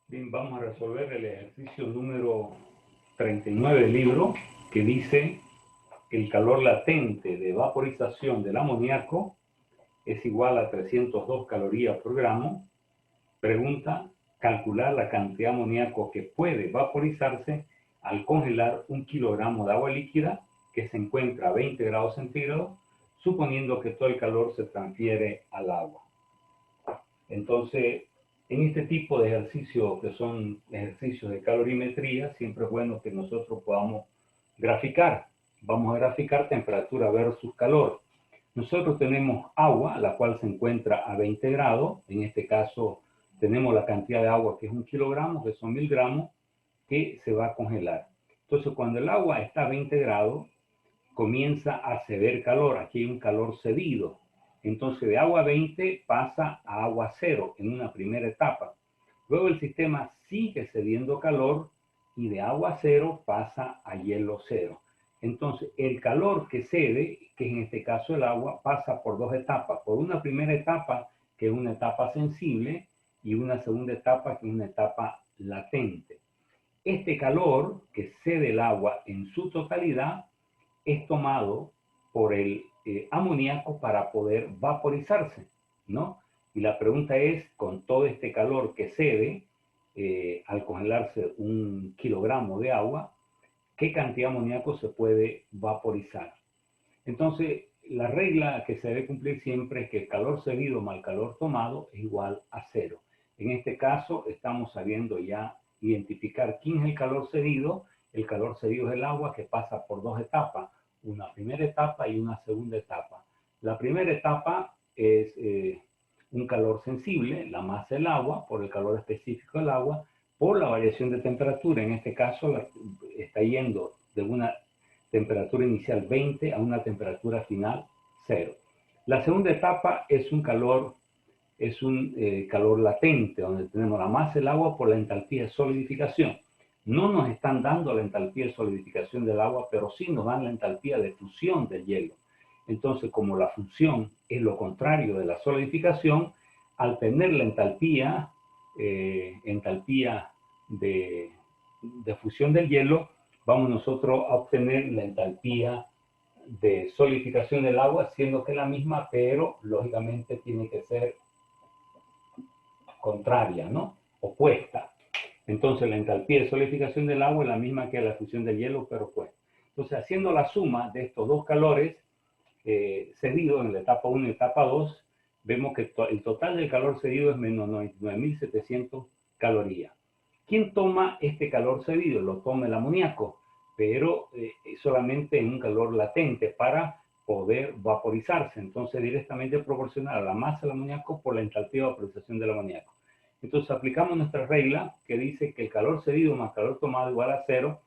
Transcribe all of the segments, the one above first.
Bien, vamos a resolver el ejercicio número 39 del libro, que dice que el calor latente de vaporización del amoníaco es igual a 302 calorías por gramo. Pregunta: calcular la cantidad de amoníaco que puede vaporizarse al congelar 1 kilogramo de agua líquida que se encuentra a 20 grados centígrados, suponiendo que todo el calor se transfiere al agua. Entonces, en este tipo de ejercicios que son ejercicios de calorimetría, siempre es bueno que nosotros podamos graficar. Vamos a graficar temperatura versus calor. Nosotros tenemos agua, la cual se encuentra a 20 grados. En este caso, tenemos la cantidad de agua que es 1 kilogramo, que son 1000 gramos, que se va a congelar. Entonces, cuando el agua está a 20 grados, comienza a ceder calor. Aquí hay un calor cedido. Entonces de agua 20 pasa a agua 0 en una primera etapa. Luego el sistema sigue cediendo calor y de agua 0 pasa a hielo 0. Entonces el calor que cede, que es en este caso el agua, pasa por dos etapas. Por una primera etapa, que es una etapa sensible, y una segunda etapa, que es una etapa latente. Este calor que cede el agua en su totalidad es tomado por el amoníaco para poder vaporizarse, ¿no? Y la pregunta es, con todo este calor que cede, al congelarse 1 kilogramo de agua, ¿qué cantidad de amoníaco se puede vaporizar? Entonces, la regla que se debe cumplir siempre es que el calor cedido más el calor tomado es igual a 0. En este caso, estamos sabiendo ya identificar quién es el calor cedido. El calor cedido es el agua, que pasa por dos etapas, una primera etapa y una segunda etapa. La primera etapa es un calor sensible, la masa del agua, por el calor específico del agua, por la variación de temperatura. En este caso, está yendo de una temperatura inicial 20 a una temperatura final 0. La segunda etapa es un calor latente, donde tenemos la masa del agua por la entalpía de solidificación. No nos están dando la entalpía de solidificación del agua, pero sí nos dan la entalpía de fusión del hielo. Entonces, como la fusión es lo contrario de la solidificación, al tener la entalpía de fusión del hielo, vamos nosotros a obtener la entalpía de solidificación del agua, siendo que es la misma, pero lógicamente tiene que ser contraria, ¿no? Opuesta. Entonces la entalpía de solidificación del agua es la misma que la fusión del hielo, pero opuesta. Entonces, haciendo la suma de estos dos calores cedidos en la etapa 1 y etapa 2, vemos que el total del calor cedido es menos 99.700 calorías. ¿Quién toma este calor cedido? Lo toma el amoníaco, pero solamente en un calor latente para poder vaporizarse. Entonces, directamente proporcional a la masa del amoníaco por la entalpía de vaporización del amoníaco. Entonces, aplicamos nuestra regla que dice que el calor cedido más calor tomado igual a 0.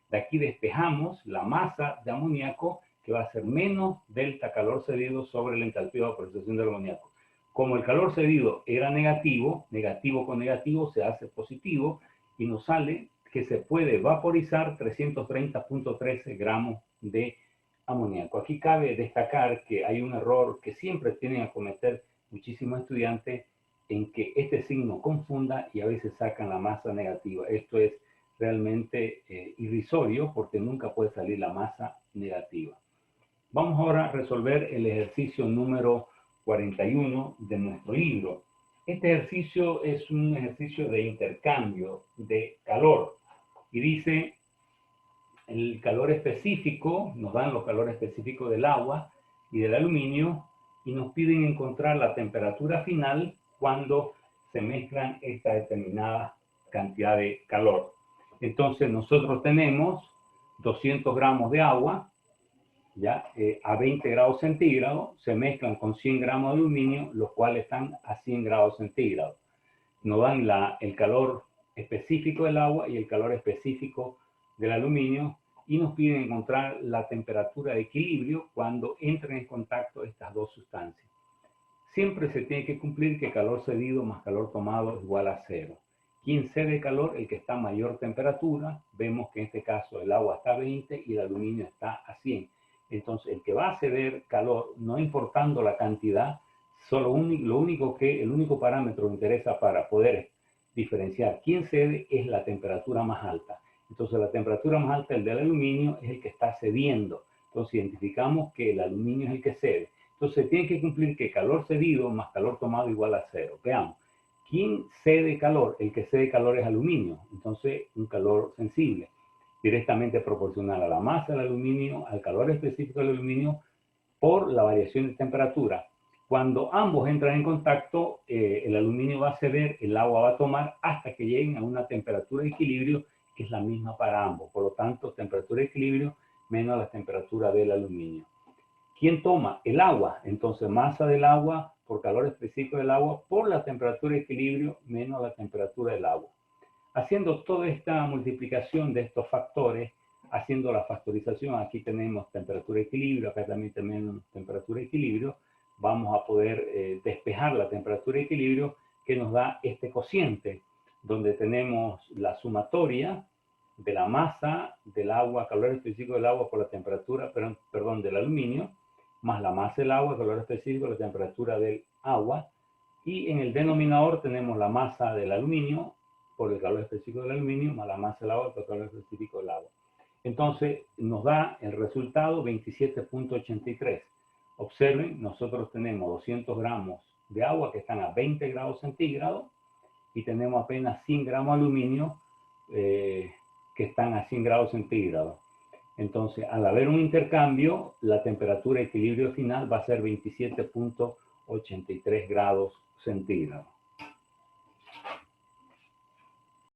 De aquí despejamos la masa de amoníaco, que va a ser menos delta calor cedido sobre la entalpía de vaporización del amoníaco. Como el calor cedido era negativo, negativo con negativo se hace positivo, y nos sale que se puede vaporizar 330.13 gramos de amoníaco. Aquí cabe destacar que hay un error que siempre tienen a cometer muchísimos estudiantes, en que este signo confunda y a veces sacan la masa negativa. Esto es realmente irrisorio, porque nunca puede salir la masa negativa. Vamos ahora a resolver el ejercicio número 41 de nuestro libro. Este ejercicio es un ejercicio de intercambio de calor y dice: el calor específico, nos dan los calores específicos del agua y del aluminio, y nos piden encontrar la temperatura final cuando se mezclan esta determinada cantidad de calor. Entonces nosotros tenemos 200 gramos de agua, ya a 20 grados centígrados, se mezclan con 100 gramos de aluminio, los cuales están a 100 grados centígrados. Nos dan el calor específico del agua y el calor específico del aluminio, y nos piden encontrar la temperatura de equilibrio cuando entren en contacto estas dos sustancias. Siempre se tiene que cumplir que calor cedido más calor tomado es igual a 0. ¿Quién cede calor? El que está a mayor temperatura. Vemos que en este caso el agua está a 20 y el aluminio está a 100. Entonces, el que va a ceder calor, no importando la cantidad, el único parámetro que interesa para poder diferenciar quién cede es la temperatura más alta. Entonces la temperatura más alta, el del aluminio, es el que está cediendo. Entonces identificamos que el aluminio es el que cede. Entonces tiene que cumplir que calor cedido más calor tomado igual a 0. Veamos, ¿quién cede calor? El que cede calor es aluminio. Entonces un calor sensible, directamente proporcional a la masa del aluminio, al calor específico del aluminio, por la variación de temperatura. Cuando ambos entran en contacto, el aluminio va a ceder, el agua va a tomar hasta que lleguen a una temperatura de equilibrio que es la misma para ambos. Por lo tanto, temperatura de equilibrio menos la temperatura del aluminio. ¿Quién toma? El agua. Entonces, masa del agua por calor específico del agua por la temperatura de equilibrio menos la temperatura del agua. Haciendo toda esta multiplicación de estos factores, haciendo la factorización, aquí tenemos temperatura de equilibrio, acá también tenemos temperatura de equilibrio, vamos a poder despejar la temperatura de equilibrio que nos da este cociente, donde tenemos la sumatoria de la masa del agua, calor específico del agua por la temperatura, perdón, del aluminio, más la masa del agua, calor específico, la temperatura del agua, y en el denominador tenemos la masa del aluminio por el calor específico del aluminio, más la masa del agua por el calor específico del agua. Entonces nos da el resultado 27.83. Observen, nosotros tenemos 200 gramos de agua que están a 20 grados centígrados y tenemos apenas 100 gramos de aluminio que están a 100 grados centígrados. Entonces, al haber un intercambio, la temperatura de equilibrio final va a ser 27.83 grados centígrados.